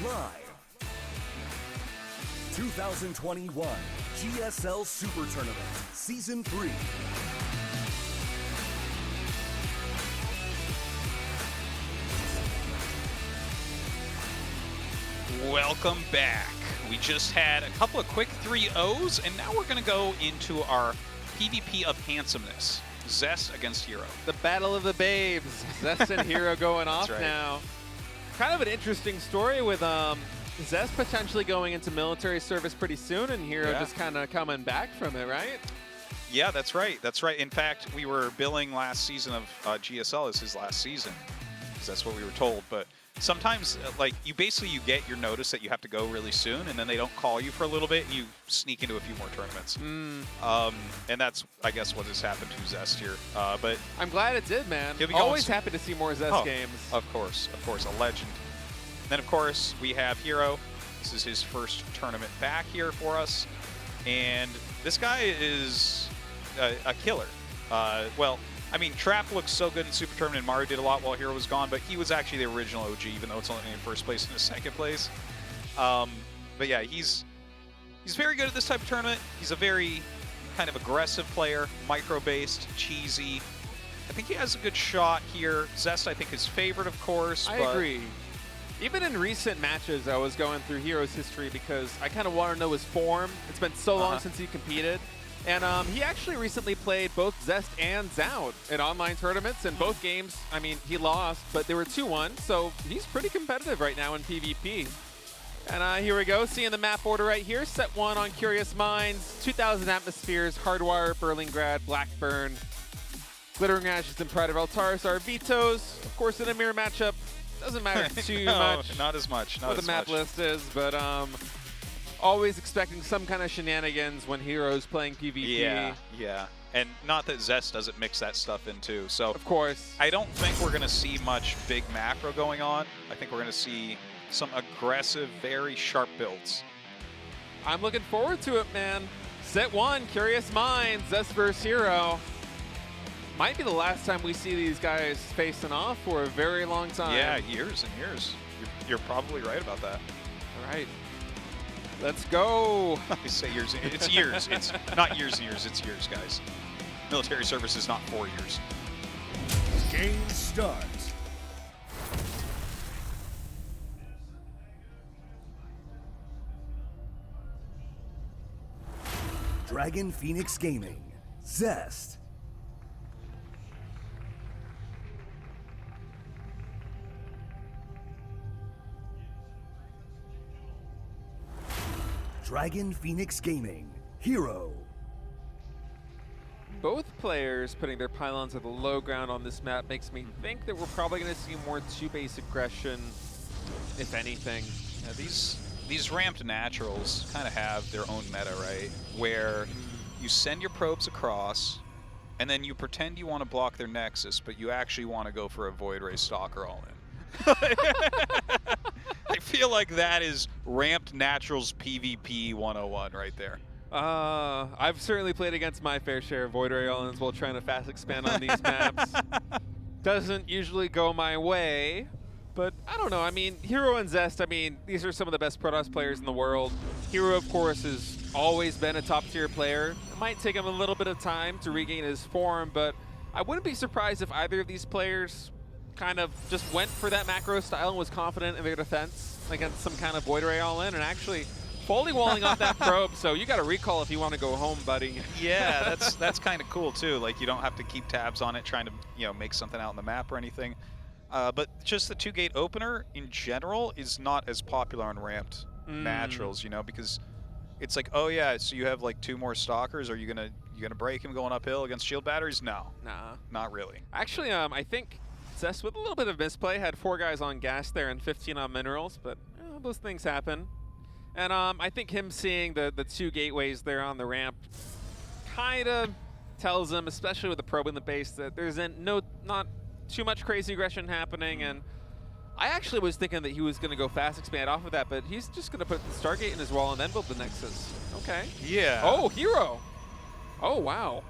Live 2021 GSL SuperTournament Season 3. Welcome back. We just had a couple of quick 3-0s, and now we're going to go into our PvP of handsomeness. Zest against herO. The battle of the babes. Zest and herO going off right. now. Kind of an interesting story with Zest potentially going into military service pretty soon, and herO just kind of coming back from it, right? Yeah, that's right. That's right. In fact, we were billing last season of GSL as his last season, because that's what we were told. But sometimes, like, you get your notice that you have to go really soon, and then they don't call you for a little bit, and you sneak into a few more tournaments. And that's, I guess, what has happened to Zest here. But I'm glad it did, man. He'll be always happy to see more Zest games. Of course, a legend. Then, of course, we have herO. This is his first tournament back here for us, and this guy is a killer. Well, I mean, Trap looks so good in Super Tournament, and Maru did a lot while herO was gone, but he was actually the original OG, even though it's only in first place and in second place. But yeah, he's very good at this type of tournament. He's a very kind of aggressive player, micro-based, cheesy. I think he has a good shot here. Zest, I think, is favored, of course. I agree. Even in recent matches, I was going through herO's history because I kind of want to know his form. It's been so long since he competed. And he actually recently played both Zest and Zoun in online tournaments. In both games, I mean, he lost, but they were 2-1. So he's pretty competitive right now in PvP. And here we go, seeing the map order right here. Set 1 on Curious Minds, 2,000 Atmospheres, Hardwire, Berlingrad, Blackburn, Glittering Ashes, and Pride of Altaris are vetoes. Of course, in a mirror matchup, doesn't matter too much. Not as much. What the map list is, but always expecting some kind of shenanigans when herO's playing PvP. Yeah. And not that Zest doesn't mix that stuff in too. So of course, I don't think we're going to see much big macro going on. I think we're going to see some aggressive, very sharp builds. I'm looking forward to it, man. Set 1, Curious Minds, Zest versus herO. Might be the last time we see these guys facing off for a very long time. Yeah, years and years. You're probably right about that. All right. Let's go. I say years. It's years. It's not years and years. It's years, guys. Military service is not 4 years. Game start. Dragon Phoenix Gaming, Zest. Dragon Phoenix Gaming, herO. Both players putting their pylons at the low ground on this map makes me think that we're probably going to see more 2-base aggression, if anything. Yeah, these ramped naturals kind of have their own meta, right? Where you send your probes across, and then you pretend you want to block their nexus, but you actually want to go for a Void Ray Stalker all-in. I feel like that is ramped naturals PvP 101 right there. I've certainly played against my fair share of Void Ray all-ins while trying to fast expand on these maps. Doesn't usually go my way, but I don't know. I mean, herO and Zest, I mean, these are some of the best Protoss players in the world. herO, of course, has always been a top-tier player. It might take him a little bit of time to regain his form, but I wouldn't be surprised if either of these players kind of just went for that macro style and was confident in their defense against some kind of Void Ray all-in, and actually fully walling off that probe, so you got to recall if you want to go home, buddy. Yeah, that's kind of cool too. Like, you don't have to keep tabs on it trying to make something out on the map or anything. But just the 2-gate opener in general is not as popular on ramped naturals, because it's like, oh yeah, so you have like 2 more stalkers. Are you gonna break him going uphill against shield batteries? No, not really. Actually, I think Zest, with a little bit of misplay, had 4 guys on gas there and 15 on minerals, but those things happen. And I think him seeing the 2 gateways there on the ramp kind of tells him, especially with the probe in the base, that there's not too much crazy aggression happening. And I actually was thinking that he was going to go fast expand off of that, but he's just going to put the Stargate in his wall and then build the Nexus. Okay. Yeah. Oh, herO. Oh, wow.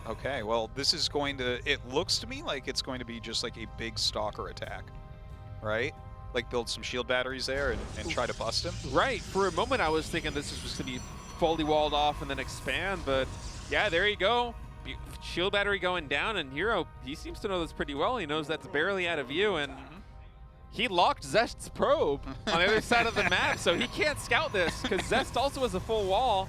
Okay, well, this is going to, it looks to me like it's going to be just like a big stalker attack, right? like build some shield batteries there and try to bust him. Right. For a moment, I was thinking this was just going to be fully walled off and then expand, but yeah, there you go. Shield battery going down, and herO, he seems to know this pretty well. He knows that's barely out of view, and he locked Zest's probe on the other side of the map, so he can't scout this because Zest also has a full wall.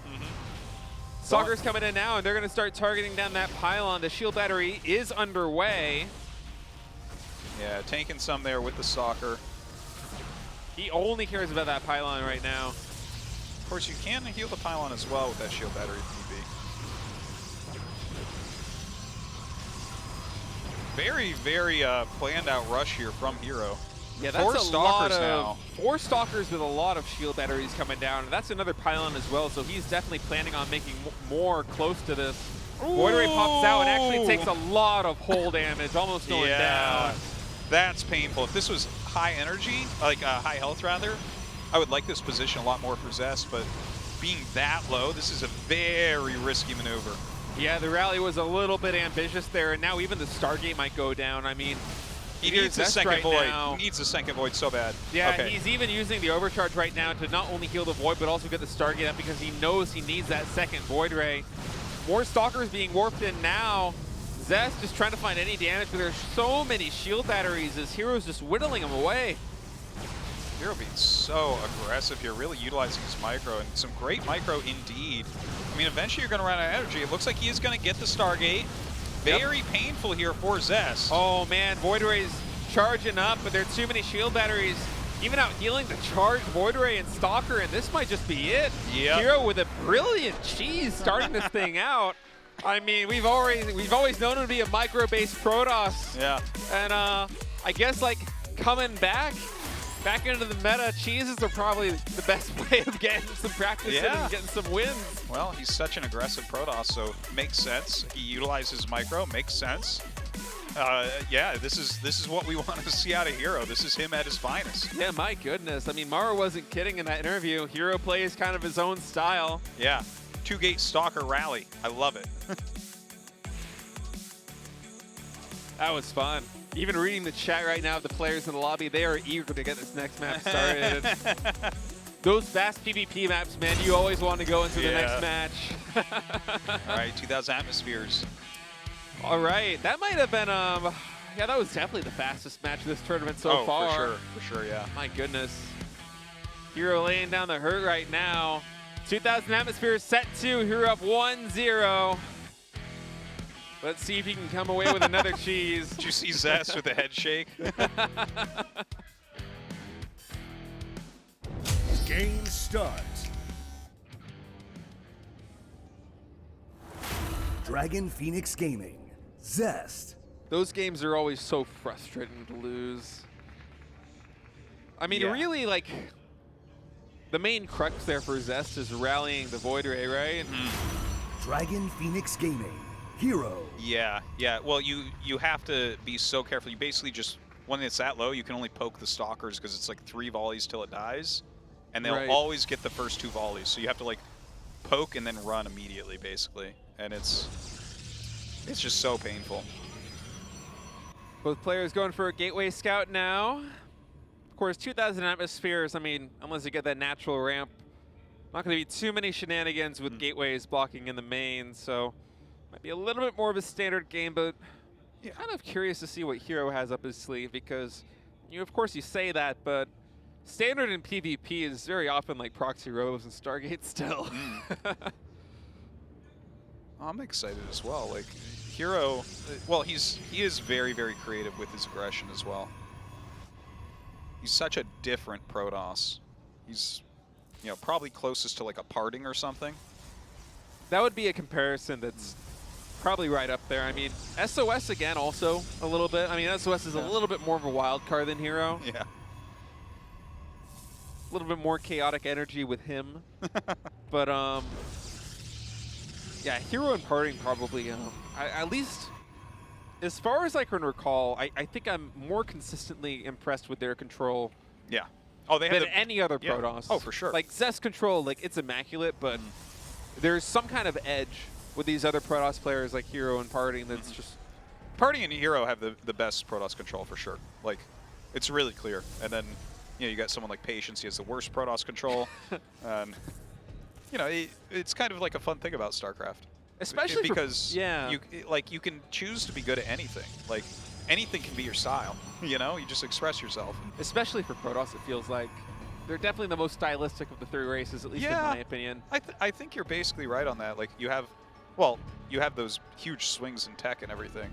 Stalker's coming in now, and they're going to start targeting down that pylon. The shield battery is underway. Yeah, tanking some there with the Stalker. He only cares about that pylon right now. Of course, you can heal the pylon as well with that shield battery if need be. Very, very planned out rush here from herO. Yeah, that's 4 a Stalkers lot of, now. 4 Stalkers with a lot of shield batteries coming down. And that's another pylon as well, so he's definitely planning on making more close to this. Void Ray pops out and actually takes a lot of hull damage, almost going down. That's painful. If this was high energy, like high health rather, I would like this position a lot more for Zest, but being that low, this is a very risky maneuver. Yeah, the rally was a little bit ambitious there, and now even the Stargate might go down. I mean, he needs a second void. He needs a second void so bad. Yeah, okay. He's even using the overcharge right now to not only heal the void, but also get the Stargate up because he knows he needs that second void ray. More Stalkers being warped in now. Zest just trying to find any damage, but there's so many shield batteries as herO's just whittling them away. herO being so aggressive here, really utilizing his micro, and some great micro indeed. I mean, eventually you're going to run out of energy. It looks like he is going to get the Stargate. Very painful here for Zest. Oh man, Void Ray's charging up, but there are too many shield batteries. Even out healing the charged Void Ray and Stalker, and this might just be it. Yep. herO with a brilliant cheese starting this thing out. I mean, we've always known him to be a micro-based Protoss. Yeah. And I guess like coming back into the meta, cheeses are probably the best way of getting some practice in and getting some wins. Well, he's such an aggressive Protoss, so makes sense. He utilizes micro, makes sense. Yeah, this is what we want to see out of herO. This is him at his finest. Yeah, my goodness. I mean, Maru wasn't kidding in that interview. herO plays kind of his own style. Yeah. 2-gate Stalker rally. I love it. That was fun. Even reading the chat right now of the players in the lobby, they are eager to get this next map started. Those fast PvP maps, man, you always want to go into the next match. All right, 2,000 atmospheres. All right, that might have been, yeah, that was definitely the fastest match of this tournament so far. For sure, yeah. My goodness. herO laying down the hurt right now. 2,000 atmospheres set 2, herO up 1-0. Let's see if he can come away with another cheese. Did you see Zest with the head shake? Game start. Dragon Phoenix Gaming. Zest. Those games are always so frustrating to lose. I mean, really, like, the main crux there for Zest is rallying the Void Ray, right? Dragon Phoenix Gaming. herO. Yeah. Well, you have to be so careful. You basically just, when it's that low, you can only poke the Stalkers because it's like 3 volleys till it dies. And they'll always get the first 2 volleys. So you have to, like, poke and then run immediately, basically. And it's just so painful. Both players going for a gateway scout now. Of course, 2,000 atmospheres, I mean, unless you get that natural ramp, not going to be too many shenanigans with gateways blocking in the main, so might be a little bit more of a standard game, but kind of curious to see what herO has up his sleeve, because of course you say that, but standard in PvP is very often like proxy rows and Stargate still. I'm excited as well. Like, herO, well, he is very, very creative with his aggression as well. He's such a different Protoss. He's, probably closest to like a Parting or something. That would be a comparison that's probably right up there. I mean, SOS again also a little bit. I mean, SOS is a little bit more of a wild card than herO. Yeah. A little bit more chaotic energy with him. But, yeah, herO and Parting probably, at least as far as I can recall, I think I'm more consistently impressed with their control. Yeah. Oh, they have than any other Protoss. Oh, for sure. Like Zest control, like it's immaculate, but there's some kind of edge with these other Protoss players like herO and Parting that's just... Parting and herO have the best Protoss control for sure. Like, it's really clear. And then you know, you got someone like Patience, he has the worst Protoss control. And, you know, it's kind of like a fun thing about StarCraft. Especially because yeah. you can choose to be good at anything. Like, anything can be your style, you know? You just express yourself. Especially for Protoss, it feels like they're definitely the most stylistic of the 3 races, at least in my opinion. I think you're basically right on that. Like, you have, well, you have those huge swings in tech and everything.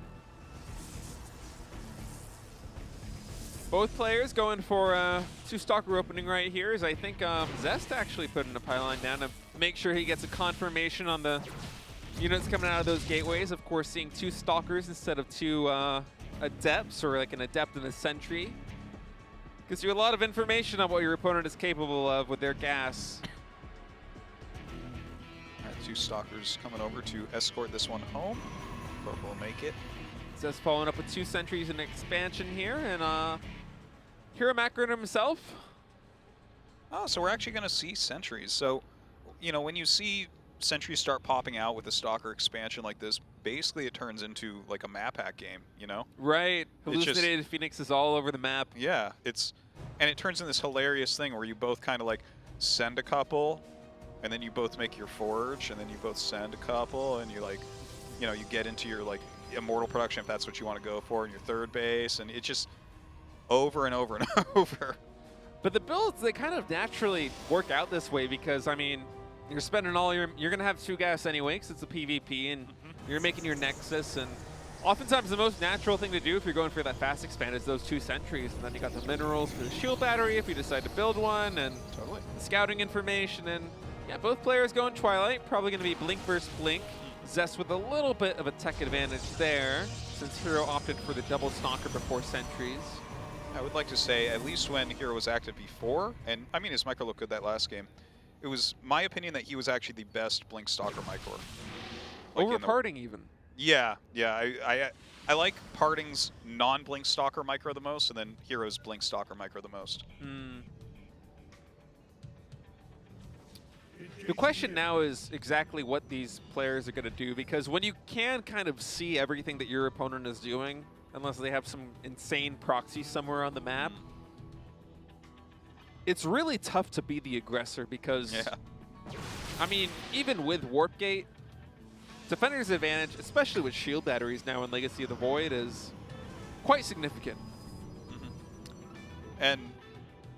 Both players going for 2 Stalker opening right here, as I think Zest actually put in a pylon down to make sure he gets a confirmation on the units coming out of those gateways. Of course, seeing 2 Stalkers instead of 2 Adepts, or like an Adept and a Sentry. Gives you a lot of information on what your opponent is capable of with their gas. All right, 2 Stalkers coming over to escort this one home. But we'll make it. Zest following up with 2 Sentries in expansion here, and herO Macron himself. Oh, so we're actually going to see Sentries. So, you know, when you see Sentries start popping out with a Stalker expansion like this, basically it turns into like a map hack game, you know? Right. Hallucinated Phoenixes all over the map. Yeah, and it turns into this hilarious thing where you both kind of like send a couple, and then you both make your forge, and then you both send a couple, and you like, you know, you get into your like immortal production if that's what you want to go for in your 3rd base, and it's just over and over and over. But the builds, they kind of naturally work out this way because, I mean, you're spending all you're going to have 2 gas anyway because it's a PvP, and you're making your Nexus, and oftentimes the most natural thing to do if you're going for that fast expand is those 2 Sentries, and then you got the minerals for the shield battery if you decide to build one, and Totally. the scouting information, and yeah, both players going Twilight, probably going to be Blink versus Blink. Zest with a little bit of a tech advantage there, since herO opted for the double Stalker before Sentries. I would like to say, at least when herO was active before, and I mean his micro looked good that last game, it was my opinion that he was actually the best Blink Stalker micro. Like Over Parting even. Yeah, yeah. I like Parting's non-Blink Stalker micro the most, and then herO's Blink Stalker micro the most. The question now is exactly what these players are going to do, because when you can kind of see everything that your opponent is doing, unless they have some insane proxy somewhere on the map, it's really tough to be the aggressor because, I mean, even with Warp Gate, Defender's advantage, especially with shield batteries now in Legacy of the Void, is quite significant. And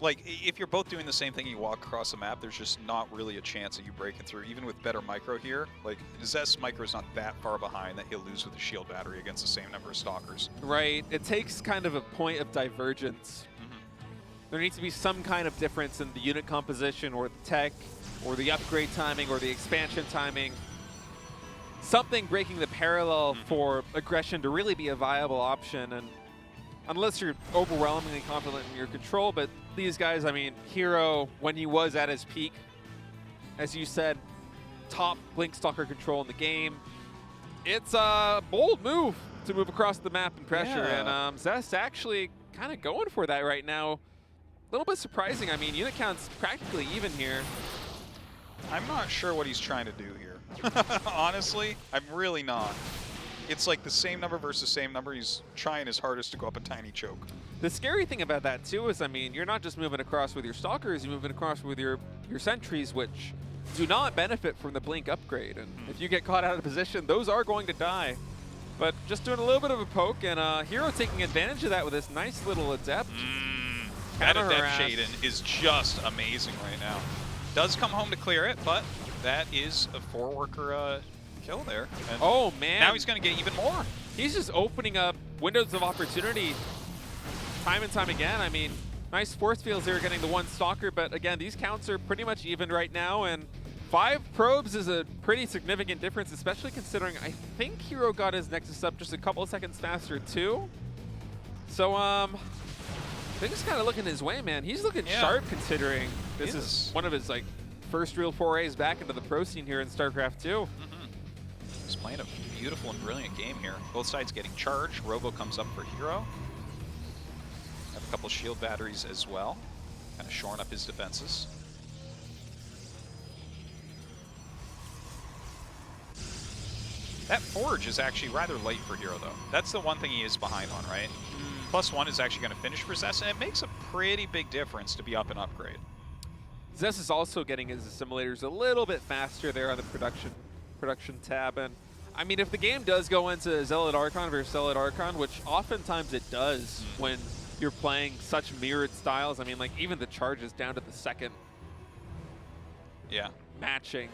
like, if you're both doing the same thing, you walk across the map, there's just not really a chance that you break it through. Even with better micro here, like, Zest's micro is not that far behind that he'll lose with a shield battery against the same number of Stalkers. Right. It takes kind of a point of divergence. There needs to be some kind of difference in the unit composition or the tech or the upgrade timing or the expansion timing. Something breaking the parallel for aggression to really be a viable option. And unless you're overwhelmingly confident in your control, but these guys, I mean, herO, when he was at his peak, as you said, top Blink Stalker control in the game. It's a bold move to move across the map and pressure, and Zest actually kind of going for that right now. A little bit surprising. I mean, unit count's practically even here. I'm not sure what he's trying to do here. Honestly, I'm really not. It's like the same number versus same number. He's trying his hardest to go up a tiny choke. The scary thing about that, too, is, I mean, you're not just moving across with your Stalkers, you're moving across with your Sentries, which do not benefit from the Blink upgrade. And if you get caught out of position, those are going to die. But just doing a little bit of a poke, and herO taking advantage of that with this nice little Adept. That Adept Shaden is just amazing right now. Does come home to clear it, but that is a 4-worker kill there. And oh, man. Now he's going to get even more. He's just opening up windows of opportunity time and time again. I mean, nice force fields there getting the 1 Stalker, but again, these counts are pretty much even right now, and 5 probes is a pretty significant difference, especially considering I think herO got his Nexus up just a couple of seconds faster too. So, things kind of looking his way, man. He's looking sharp considering this is one of his like first real forays back into the pro scene here in StarCraft 2. He's playing a beautiful and brilliant game here. Both sides getting charged. Robo comes up for herO. Have a couple shield batteries as well, kind of shoring up his defenses. That forge is actually rather late for herO, though. That's the one thing he is behind on, right? +1 is actually going to finish for Zest, and it makes a pretty big difference to be up and upgrade. Zest is also getting his assimilators a little bit faster there on the production tab. And I mean, if the game does go into Zealot Archon versus Zealot Archon, which oftentimes it does when you're playing such mirrored styles. I mean, like even the charges down to the second. Yeah. Matching.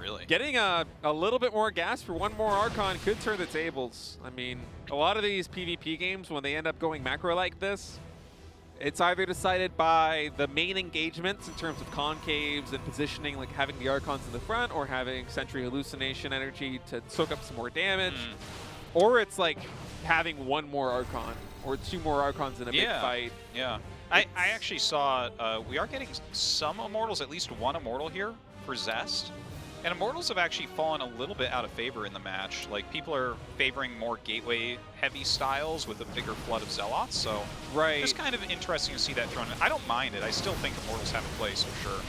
Really? Getting a little bit more gas for one more Archon could turn the tables. I mean, a lot of these PvP games, when they end up going macro like this, it's either decided by the main engagements in terms of concaves and positioning, like having the Archons in the front or having Sentry Hallucination energy to soak up some more damage, or it's like having one more Archon or two more Archons in a big fight. Yeah. I actually saw we are getting some Immortals, at least one Immortal here for Zest. And Immortals have actually fallen a little bit out of favor in the match. Like, people are favoring more gateway-heavy styles with a bigger flood of Zealots, so it's kind of interesting to see that thrown in. I don't mind it. I still think Immortals have a place for sure.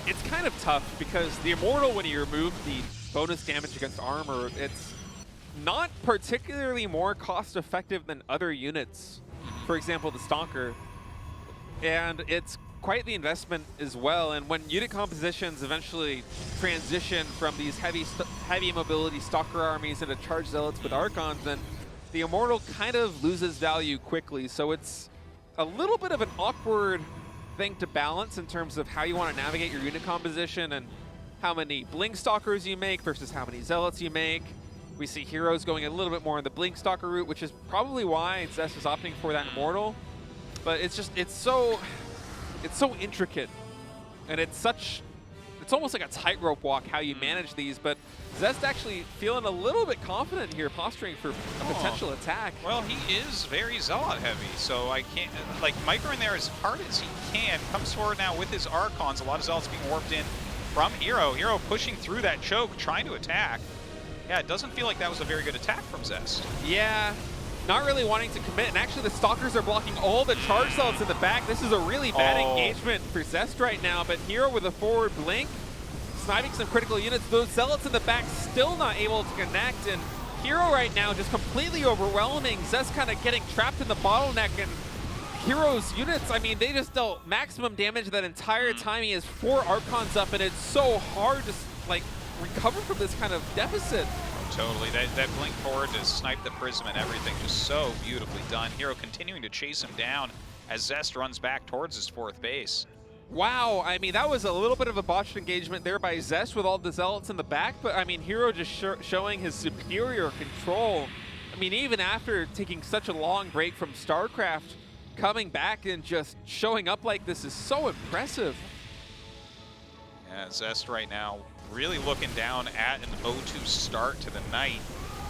It's kind of tough because the Immortal, when you remove the bonus damage against armor, it's not particularly more cost-effective than other units. For example, the Stalker. And it's quite the investment as well, and when unit compositions eventually transition from these heavy mobility Stalker armies into charged Zealots with Archons, then the Immortal kind of loses value quickly. So it's a little bit of an awkward thing to balance in terms of how you want to navigate your unit composition and how many Blink Stalkers you make versus how many Zealots you make. We see heroes going a little bit more on the Blink Stalker route, which is probably why Zest is opting for that Immortal. But it's just, it's so intricate, and it's almost like a tightrope walk how you manage these. But Zest actually feeling a little bit confident here, posturing for a potential attack. Well, he is very Zealot heavy, so I can't, like, micro in there as hard as he can. Comes forward now with his Archons. A lot of Zealots being warped in from herO. herO pushing through that choke, trying to attack. Yeah, it doesn't feel like that was a very good attack from Zest. Yeah. Not really wanting to commit, and actually the Stalkers are blocking all the charge Zealots in the back. This is a really bad engagement for Zest right now, but herO with a forward blink, sniping some critical units. Those Zealots in the back still not able to connect, and herO right now just completely overwhelming. Zest kind of getting trapped in the bottleneck, and herO's units, I mean, they just dealt maximum damage that entire time. He has 4 Archons up, and it's so hard to, like, recover from this kind of deficit. Totally. That blink forward to snipe the Prism and everything, just so beautifully done. herO continuing to chase him down as Zest runs back towards his 4th base. Wow, I mean, that was a little bit of a botched engagement there by Zest with all the Zealots in the back, but I mean, herO just showing his superior control. I mean, even after taking such a long break from StarCraft, coming back and just showing up like this is so impressive. Yeah, Zest right now really looking down at an 0-2 start to the night.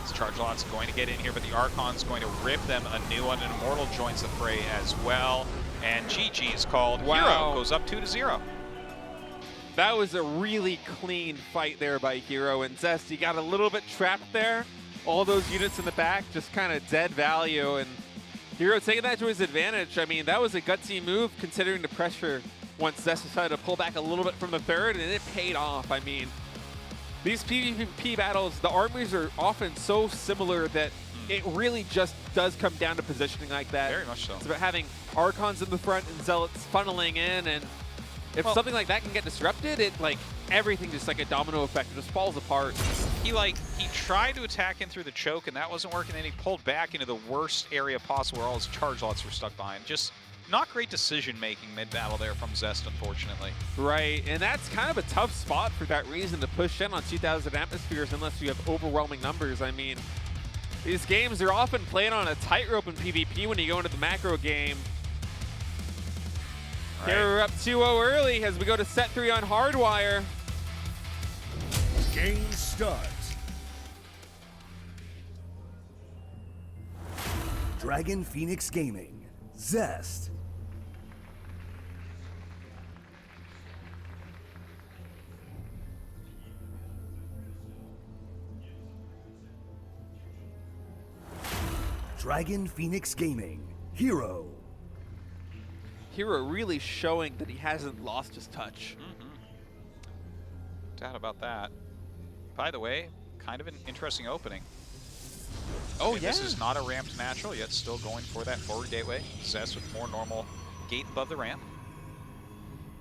This Chargelot's going to get in here, but the Archon's going to rip them a new one. An Immortal joins the fray as well. And GG is called. herO goes up 2-0. That was a really clean fight there by herO, and Zest, he got a little bit trapped there. All those units in the back, just kind of dead value, and herO taking that to his advantage. I mean, that was a gutsy move considering the pressure once Zest decided to pull back a little bit from the third, and it paid off. I mean, these PvP battles, the armies are often so similar that it really just does come down to positioning like that. Very much so. It's about having Archons in the front and Zealots funneling in, and if something like that can get disrupted, it, like, everything just like a domino effect, it just falls apart. He tried to attack in through the choke, and that wasn't working, and he pulled back into the worst area possible where all his Chargelots were stuck behind. Just not great decision-making mid-battle there from Zest, unfortunately. Right, and that's kind of a tough spot for that reason to push in on 2,000 atmospheres unless you have overwhelming numbers. I mean, these games are often played on a tightrope in PvP when you go into the macro game. Right. Here we're up 2-0 early as we go to set 3 on Hardwire. Game start. Dragon Phoenix Gaming, Zest. Dragon Phoenix Gaming, herO. herO really showing that he hasn't lost his touch. Doubt about that. By the way, kind of an interesting opening. Oh, And yeah. This is not a ramped natural, yet still going for that forward gateway. Zest with more normal gate above the ramp.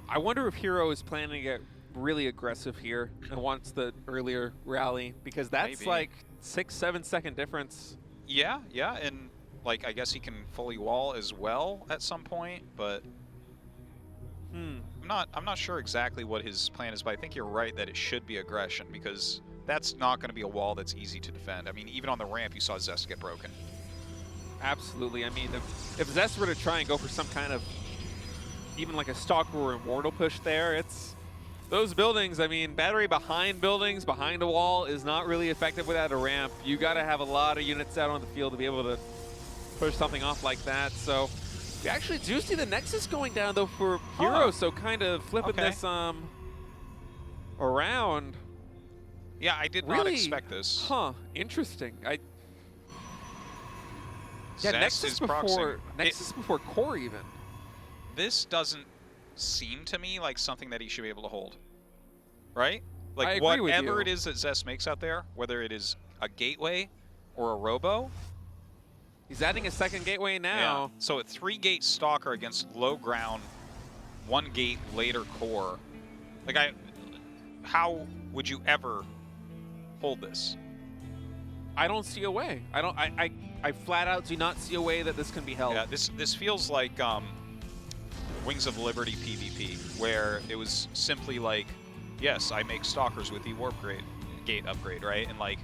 I wonder if herO is planning to get really aggressive here and wants the earlier rally, because that's Maybe. like 6-7 second difference. Yeah, yeah, and like I guess he can fully wall as well at some point, but I'm not sure exactly what his plan is, but I think you're right that it should be aggression, because that's not going to be a wall that's easy to defend. I mean, even on the ramp, you saw Zest get broken. Absolutely. I mean, if Zest were to try and go for some kind of, even like a stalker or immortal push there, it's those buildings. I mean, battery behind buildings, behind a wall is not really effective without a ramp. You got to have a lot of units out on the field to be able to push something off like that. So we actually do see the Nexus going down though for herO, so kind of flipping this around. Yeah, I did not expect this. Huh, interesting. Zest Nexus is before proxying. Nexus before core even. This doesn't seem to me like something that he should be able to hold, right? I Like agree with whatever you. it is that Zest makes out there, whether it is a gateway or a robo. He's adding a second gateway now. Yeah. So a 3-gate stalker against low ground, 1-gate later core. Like how would you ever hold this? I don't see a way. I flat out do not see a way that this can be held. Yeah, this feels like Wings of Liberty PvP, where it was simply like, yes, I make stalkers with the warp gate upgrade, right? And like,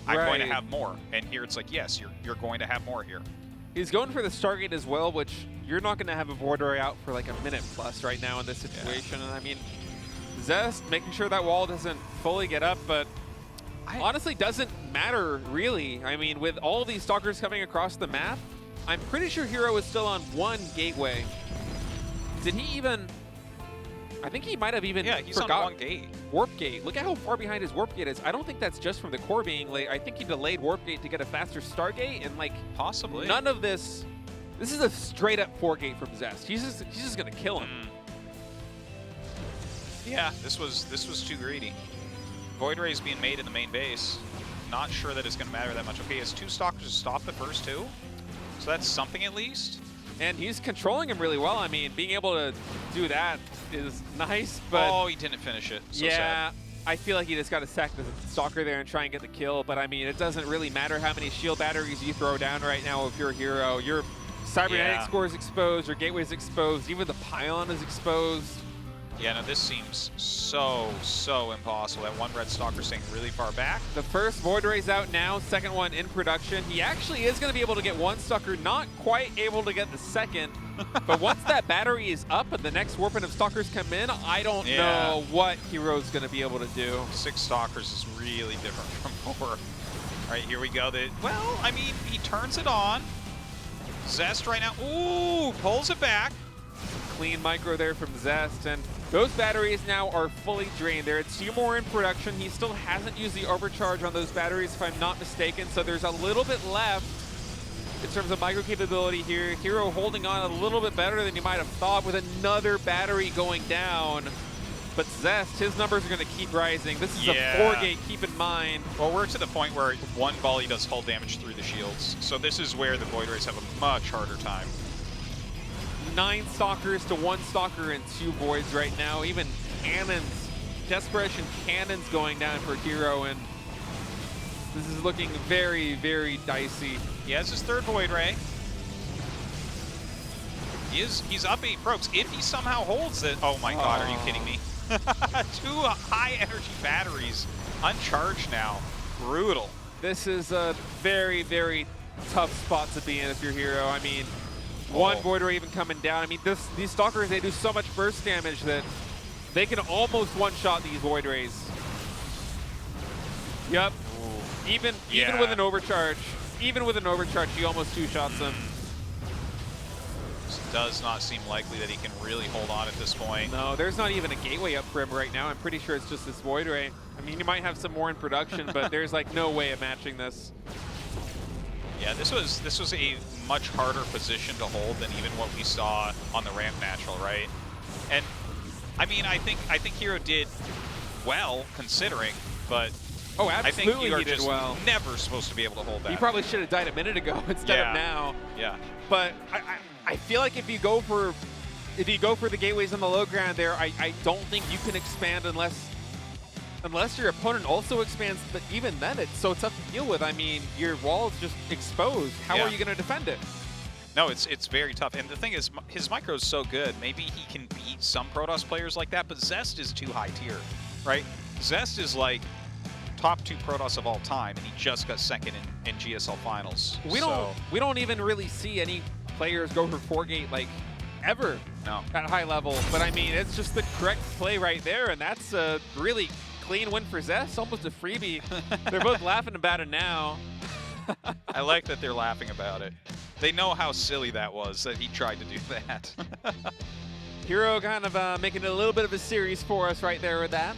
I'm going to have more. And here it's like, yes, you're going to have more here. He's going for the Stargate as well, which you're not going to have a Void Ray out for like a minute plus right now in this situation. And I mean, Zest making sure that wall doesn't fully get up, but honestly doesn't matter really. I mean, with all these stalkers coming across the map, I'm pretty sure herO is still on 1 gateway. Did he even? I think he might have even he's forgot on 1 gate. Warp gate. Look at how far behind his warp gate is. I don't think that's just from the core being late. I think he delayed warp gate to get a faster Stargate, and like Possibly. none of this. This is a straight up 4 gate from Zest. He's just gonna kill him. Yeah, this was too greedy. Void Ray is being made in the main base. Not sure that it's going to matter that much. Okay, he has 2 stalkers to stop the first 2, so that's something at least. And he's controlling him really well. I mean, being able to do that is nice, but oh, he didn't finish it. So yeah, sad. I feel like he just got to sack the stalker there and try and get the kill. But I mean, it doesn't really matter how many shield batteries you throw down right now if you're a herO. Your cybernetic score is exposed, your gateway is exposed, even the pylon is exposed. Yeah, no, this seems so impossible. That 1 red stalker staying really far back. The first Void Ray's out now, second one in production. He actually is going to be able to get 1 stalker, not quite able to get the second. But once that battery is up and the next warping of stalkers come in, I don't know what herO's going to be able to do. 6 stalkers is really different from 4. All right, here we go. Well, I mean, he turns it on. Zest right now, ooh, pulls it back. Clean micro there from Zest, and those batteries now are fully drained. There are 2 more in production. He still hasn't used the overcharge on those batteries, if I'm not mistaken, so there's a little bit left in terms of micro capability here. herO holding on a little bit better than you might have thought with another battery going down. But Zest, his numbers are going to keep rising. This is a 4-gate, keep in mind. Well, we're to the point where 1 volley does hull damage through the shields, so this is where the Void Rays have a much harder time. 9 stalkers to 1 stalker and 2 voids right now. Even cannons, desperation cannons going down for herO, and this is looking very, very dicey. He has his 3rd Void Ray. He's up 8 probes. If he somehow holds it, oh my god, are you kidding me? 2 high energy batteries uncharged now. Brutal. This is a very, very tough spot to be in if you're herO. I mean, 1 Void Ray even coming down. I mean, these stalkers, they do so much burst damage that they can almost one-shot these Void Rays. Yep. Even with an overcharge, he almost 2-shots them. This does not seem likely that he can really hold on at this point. No, there's not even a gateway up for him right now. I'm pretty sure it's just this Void Ray. I mean, you might have some more in production, but there's like no way of matching this. Yeah, this was a much harder position to hold than even what we saw on the ramp natural, right? And I mean, I think herO did well considering, but Oh, I think absolutely you are he did just well. never supposed to be able to hold that. He probably should have died a minute ago instead of now. Yeah. But I feel like if you go for the gateways on the low ground there, I don't think you can expand unless your opponent also expands. But even then, it's so tough to deal with. I mean, your wall is just exposed. How are you going to defend it? No, it's very tough. And the thing is, his micro is so good. Maybe he can beat some Protoss players like that, but Zest is too high tier, right? Zest is like top 2 Protoss of all time, and he just got second in GSL finals. We don't even really see any players go for 4-gate like ever at high level. But I mean, it's just the correct play right there, and that's a really clean win for Zest, almost a freebie. They're both laughing about it now. I like that they're laughing about it. They know how silly that was, that he tried to do that. herO kind of making it a little bit of a series for us right there with that.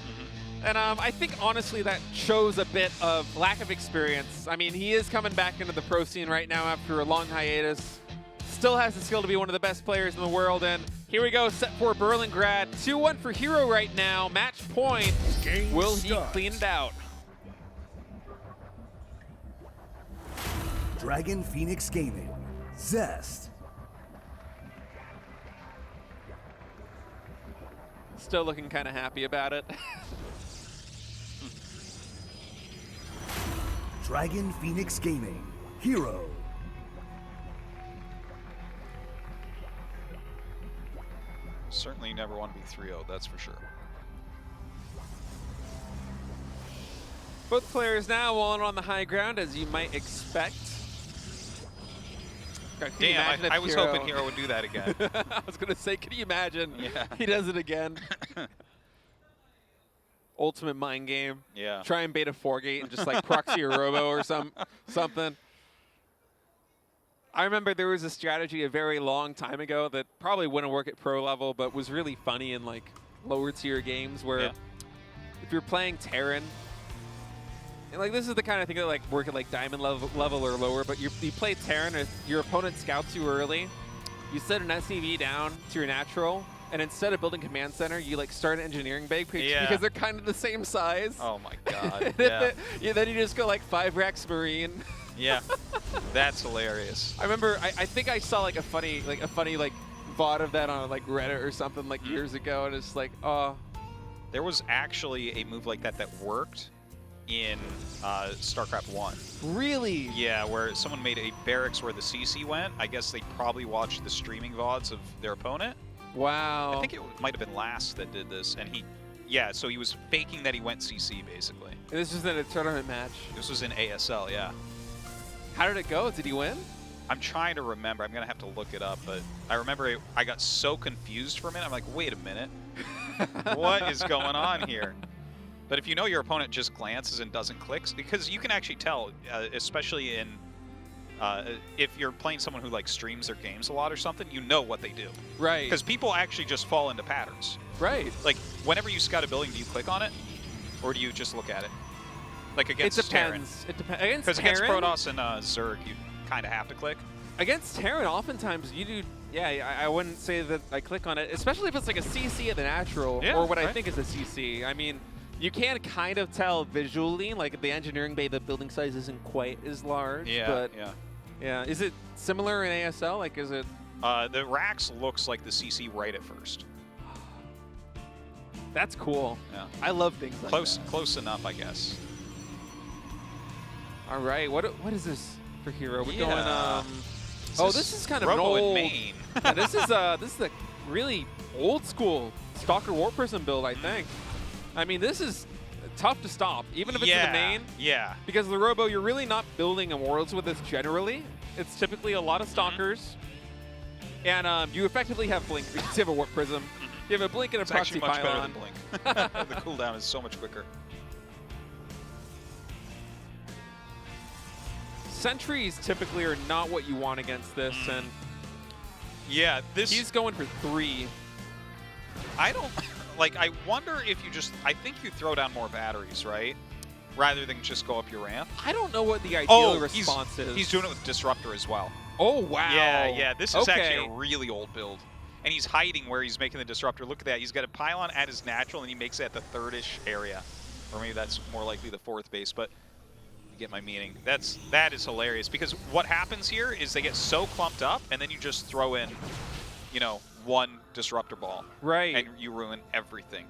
And I think, honestly, that shows a bit of lack of experience. I mean, he is coming back into the pro scene right now after a long hiatus. Still has the skill to be one of the best players in the world. And here we go, set for Berlingrad. 2-1 for herO right now. Match point. Will he clean it out? Dragon Phoenix Gaming, Zest. Still looking kind of happy about it. Dragon Phoenix Gaming, herO. Certainly never want to be 3-0, that's for sure. Both players now walling on the high ground, as you might expect. Damn, I was hoping herO would do that again. I was going to say, can you imagine? Yeah. He does it again. Ultimate mind game. Yeah. Try and bait a 4-gate and just like proxy a robo or something. I remember there was a strategy a very long time ago that probably wouldn't work at pro level, but was really funny in like lower tier games where if you're playing Terran, and like this is the kind of thing that like work at like diamond level or lower, but you play Terran, if your opponent scouts you early, you set an SCV down to your natural, and instead of building command center, you like start an engineering base because they're kind of the same size. Oh my god. Then you just go like 5 Rex Marine. Yeah, that's hilarious. I remember, I think I saw like a funny VOD of that on like Reddit or something like years ago, and it's like, oh. There was actually a move like that that worked in StarCraft 1. Really? Yeah, where someone made a barracks where the CC went. I guess they probably watched the streaming VODs of their opponent. Wow. I think it might have been Last that did this, and so he was faking that he went CC basically. And this was in a tournament match. This was in ASL, yeah. How did it go? Did he win? I'm trying to remember. I'm going to have to look it up, but I remember I got so confused for a minute. I'm like, wait a minute. What is going on here? But if you know your opponent just glances and doesn't click, because you can actually tell, especially in if you're playing someone who like streams their games a lot or something, you know what they do. Right. Because people actually just fall into patterns. Right. Like, whenever you scout a building, do you click on it? Or do you just look at it? Like against depends. It depends. Because against Protoss and Zerg, you kind of have to click. Against Terran, oftentimes you do. Yeah, I wouldn't say that I click on it, especially if it's like a CC of the natural, or what I think is a CC. I mean, you can kind of tell visually, like the engineering bay, the building size isn't quite as large. Yeah, but yeah. Is it similar in ASL? Like, is it? The Rax looks like the CC right at first. That's cool. Yeah. I love things like that. Close enough, I guess. All right, what is this for herO? We're going. This is kind of Robo an old. in Maine. Yeah, this is a really old school Stalker War Prison build, I think. I mean, this is tough to stop, even if it's in the main. Yeah. Because the Robo, you're really not building Immortals with this generally. It's typically a lot of Stalkers, and you effectively have Blink because you have a Warp Prism. You have a Blink and a Proxy Pylon. It's actually Pylon. much better than Blink. The cooldown is so much quicker. Sentries typically are not what you want against this, and yeah, he's going for 3. I don't like. I wonder if you just. I think you throw down more batteries, right, rather than just go up your ramp. I don't know what the ideal response is. He's doing it with Disruptor as well. Oh wow! Yeah. This is actually a really old build, and he's hiding where he's making the Disruptor. Look at that. He's got a Pylon at his natural, and he makes it at the 3rd-ish area. Or maybe that's more likely the 4th base, but you get my meaning. That is hilarious, because what happens here is they get so clumped up, and then you just throw in, you know, 1 disruptor ball. Right. And you ruin everything.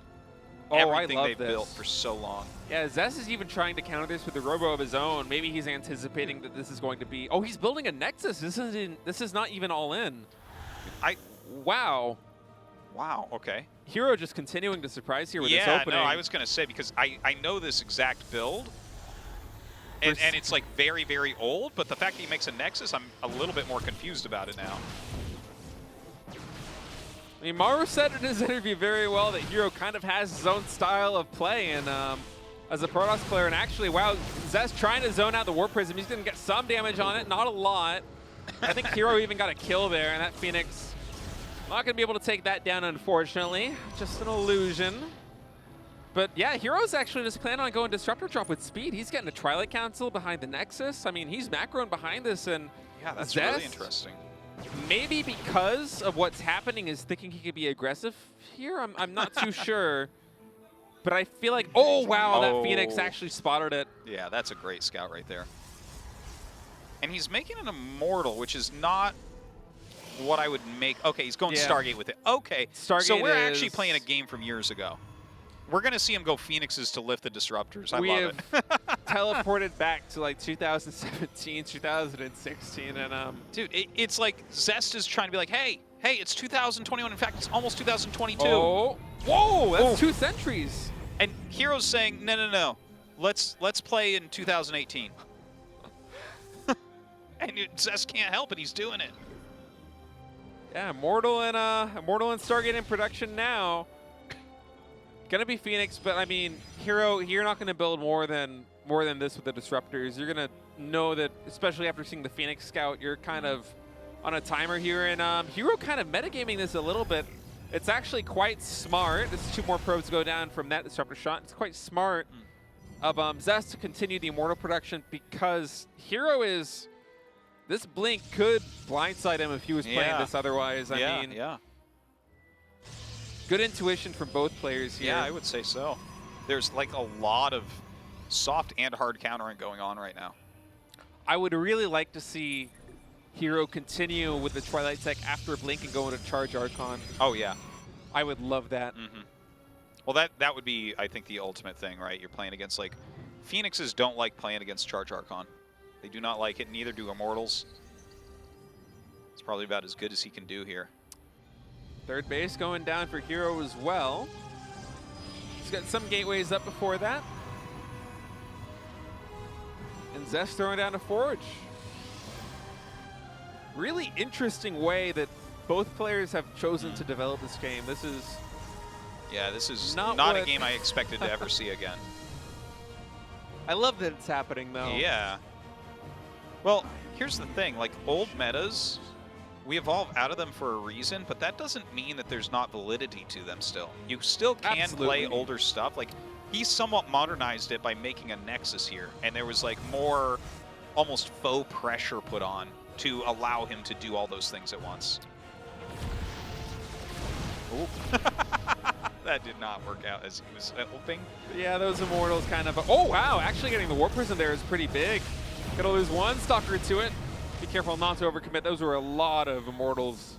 Oh, Everything I love they've this. built for so long. Yeah, Zest is even trying to counter this with a robo of his own. Maybe he's anticipating that this is going to be... Oh, he's building a Nexus. This is not even all in. Wow. Wow, okay. herO just continuing to surprise here with this Yeah, opening. no, I was going to say, because I know this exact build, and it's like very, very old, but the fact that he makes a Nexus, I'm a little bit more confused about it now. I mean, Maru said in his interview very well that herO kind of has his own style of play, and as a Protoss player, and actually, wow, Zest trying to zone out the Warp Prism. He's going to get some damage on it, not a lot. I think herO even got a kill there, and that Phoenix not going to be able to take that down, unfortunately. Just an illusion. But yeah, herO's actually just planning on going Disruptor Drop with speed. He's getting a Twilight Council behind the Nexus. I mean, he's macroing behind this, and yeah, that's Zest, really interesting. maybe because of what's happening, is thinking he could be aggressive here. I'm not too sure. But I feel like, oh, wow, that Phoenix actually spotted it. Yeah, that's a great scout right there. And he's making an Immortal, which is not what I would make. Okay, he's going Stargate with it. Okay, Stargate so we're actually playing a game from years ago. We're going to see him go Phoenixes to lift the Disruptors. I love it. Teleported back to like 2017, 2016, and dude, it's like Zest is trying to be like, hey, it's 2021. In fact, it's almost 2022. Oh, whoa, that's 2 centuries. And herO's saying, no, let's play in 2018. And Zest can't help it. He's doing it. Yeah, Immortal and Stargate in production now. Gonna be Phoenix, but I mean, herO, you're not gonna build more than this with the Disruptors. You're gonna know that, especially after seeing the Phoenix Scout, you're kind of on a timer here, and herO kind of metagaming this a little bit. It's actually quite smart. This is 2 more probes go down from that Disruptor shot. It's quite smart of Zest to continue the Immortal production, because herO is... This blink could blindside him if he was playing this otherwise. I mean, good intuition from both players here. Yeah, I would say so. There's like a lot of soft and hard countering going on right now. I would really like to see herO continue with the Twilight Tech after Blink and go into Charge Archon. Oh, yeah. I would love that. Well, that would be, I think, the ultimate thing, right? You're playing against, like, Phoenixes don't like playing against Charge Archon. They do not like it, neither do Immortals. It's probably about as good as he can do here. 3rd base going down for herO as well. He's got some gateways up before that. And Zest throwing down a Forge. Really interesting way that both players have chosen to develop this game. This is... Yeah, this is not a game I expected to ever see again. I love that it's happening, though. Yeah. Well, here's the thing. Like, old metas, we evolve out of them for a reason, but that doesn't mean that there's not validity to them still. You still can play older stuff. Like, he somewhat modernized it by making a Nexus here, and there was, like, more almost faux pressure put on to allow him to do all those things at once. That did not work out as he was hoping. Yeah, those Immortals kind of... Oh, wow. Actually getting the Warp Prism there is pretty big. Gonna lose 1 Stalker to it. Be careful not to overcommit. Those were a lot of Immortals.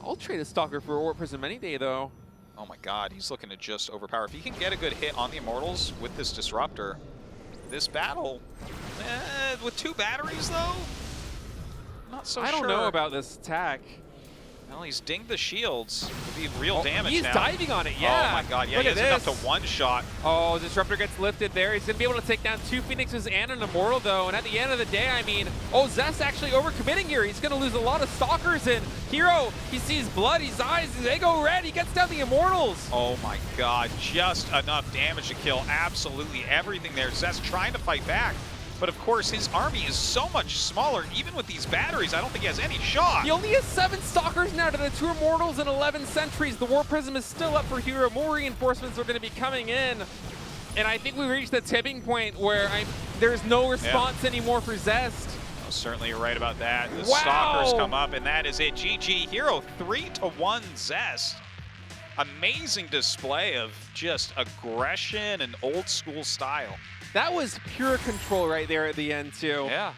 I'll trade a Stalker for a Warp Prism any day, though. Oh my god, he's looking to just overpower. If he can get a good hit on the Immortals with this Disruptor, this battle, with 2 batteries, though, not so sure. I don't know about this attack. Well, he's dinged the shields. It'll be real damage he's now. diving on it, yeah. Oh my god, yeah, Look he at has enough this. to one-shot. Oh, Disruptor gets lifted there. He's going to be able to take down 2 Phoenixes and an Immortal, though. And at the end of the day, I mean, Zest actually overcommitting here. He's going to lose a lot of Stalkers. And herO, he sees blood, his eyes, they go red. He gets down the Immortals. Oh my god, just enough damage to kill absolutely everything there. Zest trying to fight back. But of course, his army is so much smaller. Even with these batteries, I don't think he has any shot. He only has 7 Stalkers now to the 2 Immortals and 11 Sentries. The Warp Prism is still up for herO. More reinforcements are going to be coming in. And I think we reached the tipping point where there's no response anymore for Zest. Oh, certainly you're right about that. The Stalkers come up, and that is it. GG. herO 3-1 Zest. amazing display of just aggression and old school style. That was pure control right there at the end, too. Yeah.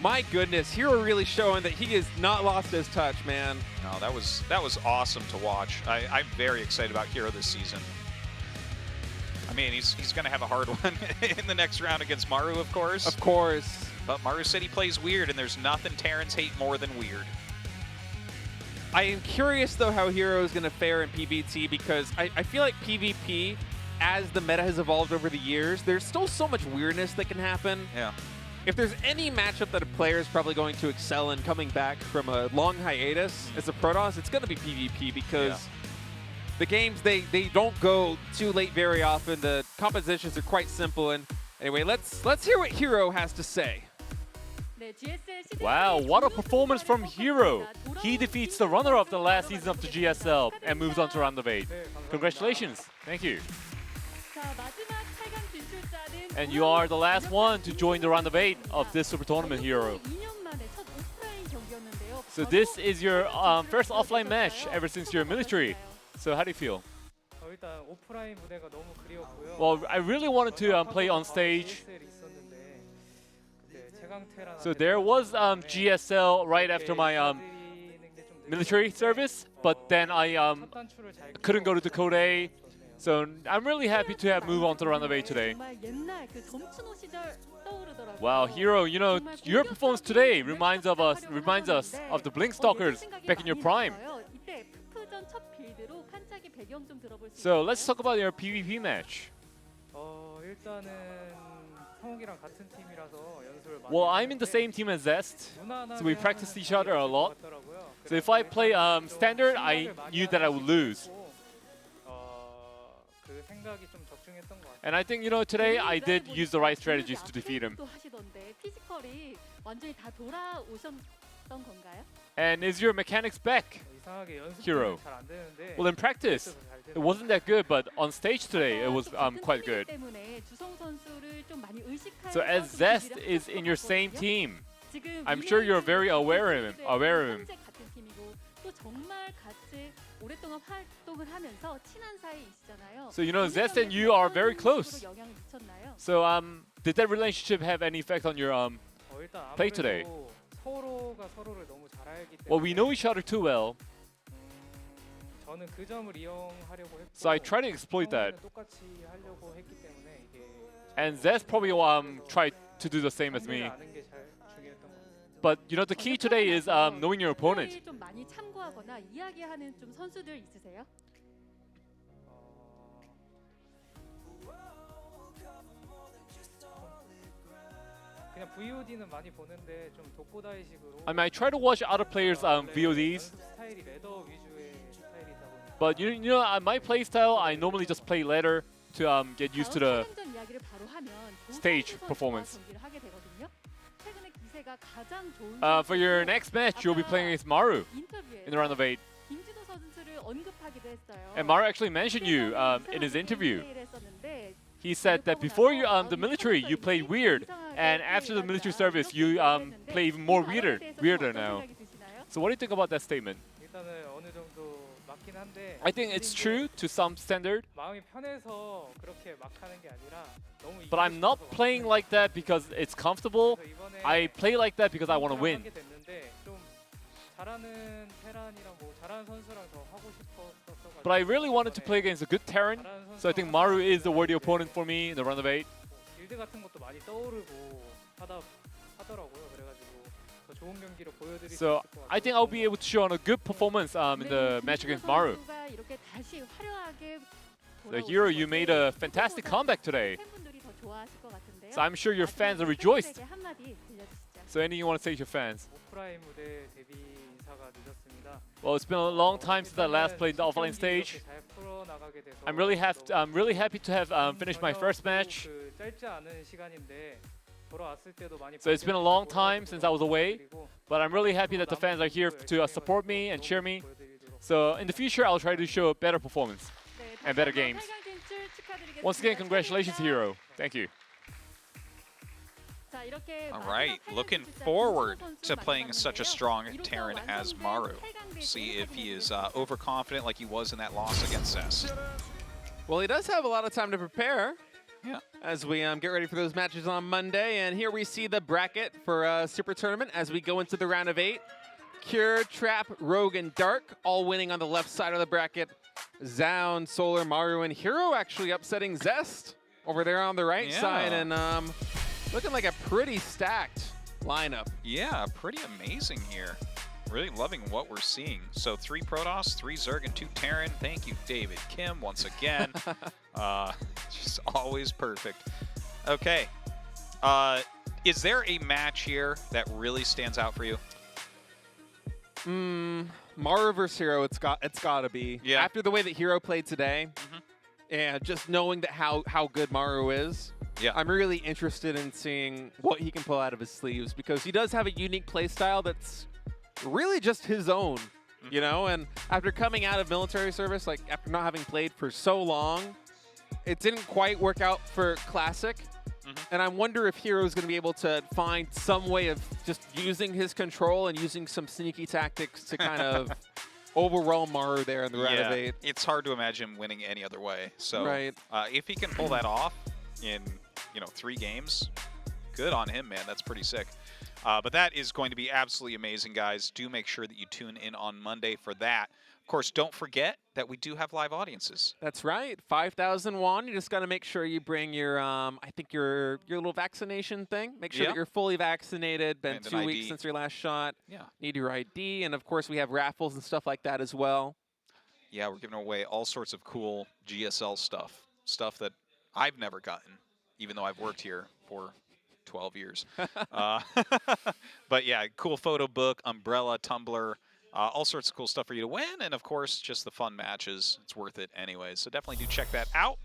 My goodness, herO really showing that he has not lost his touch, man. No, that was awesome to watch. I'm very excited about herO this season. I mean, he's going to have a hard one in the next round against Maru, of course. Of course. But Maru said he plays weird, and there's nothing Terrans hate more than weird. I am curious, though, how herO is going to fare in PvT, because I feel like PvP, as the meta has evolved over the years, there's still so much weirdness that can happen. Yeah. If there's any matchup that a player is probably going to excel in coming back from a long hiatus as a Protoss, it's going to be PvP, because the games, they don't go too late very often. The compositions are quite simple. And anyway, let's hear what herO has to say. Wow, what a performance from herO. He defeats the runner of the last season of the GSL and moves on to round of 8. Congratulations. Thank you. And you are the last one to join the round of 8 of this Super Tournament, herO. So this is your first offline match ever since your military. So how do you feel? Well, I really wanted to play on stage. So there was GSL right after my military service, but then I couldn't go to the Code A. So I'm really happy to have moved on to the round of 8 today. Wow, herO, you know, your performance today reminds us of the Blink Stalkers back in your prime. So let's talk about your PvP match. Well, I'm in the same team as Zest, so we practice each other a lot. So if I play standard, I knew that I would lose. And I think, you know, today I did use the right strategies to defeat him. And is your mechanics back, herO? Well, in practice, it wasn't that good, but on stage today, it was quite good. So as Zest is in your same team, I'm sure you're very aware of him. So, you know, Zest and you are very close. So, did that relationship have any effect on your play today? Well, we know each other too well. So I try to exploit that. And Zest probably tried to do the same as me. But, you know, the key today is knowing your opponent. I mean, I try to watch other players' VODs. But you know, my playstyle, I normally just play ladder to get used to the stage performance. For your next match, you'll be playing against Maru in the round of 8. And Maru actually mentioned you in his interview. He said that before you, the military, you played weird, and after the military service, you play even more weirder now. So what do you think about that statement? I think it's true to some standard, but I'm not playing like that because it's comfortable. I play like that because I want to win. But I really wanted to play against a good Terran, so I think Maru is the worthy opponent for me in the round of 8. So I think I'll be able to show on a good performance in the match against Maru. So herO, you made a fantastic comeback today. So I'm sure your fans are rejoiced. So anything you want to say to your fans? Well, it's been a long time since I last played the offline stage. I'm really happy to have finished my first match. So it's been a long time since I was away, but I'm really happy that the fans are here to support me and cheer me. So in the future, I'll try to show a better performance and better games. Once again, congratulations, herO. Thank you. All right, looking forward to playing such a strong Terran as Maru. See if he is overconfident like he was in that loss against Zest. Well, he does have a lot of time to prepare. Yeah. As we get ready for those matches on Monday. And here we see the bracket for Super Tournament as we go into the round of 8. Cure, Trap, Rogue, and Dark all winning on the left side of the bracket. Zoun, Solar, Maru, and herO actually upsetting Zest over there on the right side. And looking like a pretty stacked lineup. Yeah, pretty amazing here. Really loving what we're seeing. So 3 Protoss, 3 Zerg, and 2 Terran. Thank you, David Kim, once again. Just always perfect. Okay. Is there a match here that really stands out for you? Maru versus herO, it's got to be. Yeah. After the way that herO played today, and just knowing that how good Maru is, yeah, I'm really interested in seeing what he can pull out of his sleeves, because he does have a unique play style that's really just his own, you know? And after coming out of military service, like after not having played for so long, it didn't quite work out for Classic. And I wonder if herO is going to be able to find some way of just using his control and using some sneaky tactics to kind of overwhelm Maru there in the round of 8. It's hard to imagine winning any other way. So if he can pull that off in 3 games, good on him, man. That's pretty sick. But that is going to be absolutely amazing, guys. Do make sure that you tune in on Monday for that. Of course, don't forget that we do have live audiences. That's right. 5,000 won. You just got to make sure you bring your, I think your little vaccination thing. Make sure that you're fully vaccinated. Been 2 weeks since your last shot. Yeah. Need your ID. And, of course, we have raffles and stuff like that as well. Yeah, we're giving away all sorts of cool GSL stuff. Stuff that I've never gotten, even though I've worked here for 12 years. But, yeah, cool photo book, umbrella, tumbler. All sorts of cool stuff for you to win, and of course, just the fun matches. It's worth it anyways, so definitely do check that out.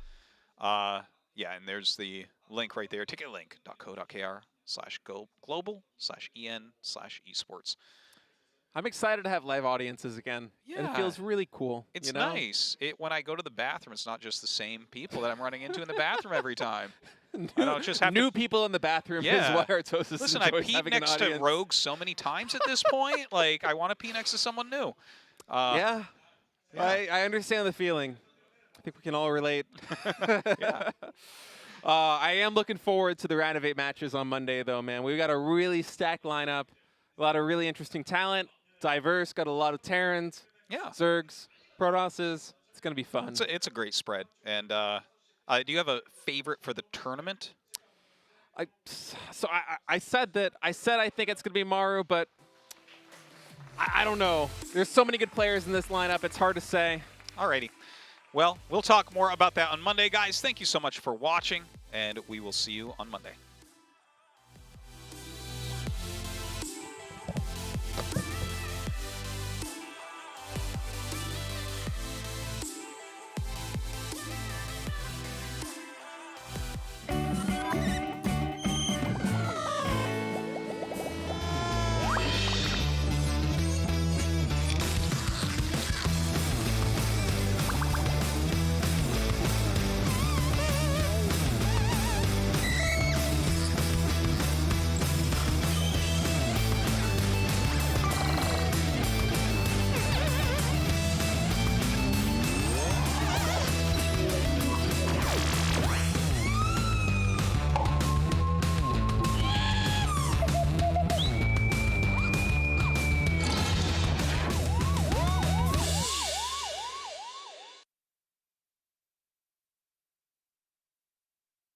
Yeah, and there's the link right there, ticketlink.co.kr/global/en/esports. I'm excited to have live audiences again. Yeah. It feels really cool. It's nice. When I go to the bathroom, it's not just the same people that I'm running into in the bathroom every time. I don't just have new people in the bathroom is what Artosis Listen, I enjoys peed having next an to audience. Rogue so many times at this point. Like, I want to pee next to someone new. Yeah. I understand the feeling. I think we can all relate. Yeah. I am looking forward to the round of 8 matches on Monday, though, man. We've got a really stacked lineup, a lot of really interesting talent, diverse, got a lot of Terrans, Zergs, Protosses. It's going to be fun. It's a great spread. And do you have a favorite for the tournament? I said I think it's going to be Maru, but I don't know. There's so many good players in this lineup. It's hard to say. Alrighty. Well, we'll talk more about that on Monday, guys. Thank you so much for watching, and we will see you on Monday.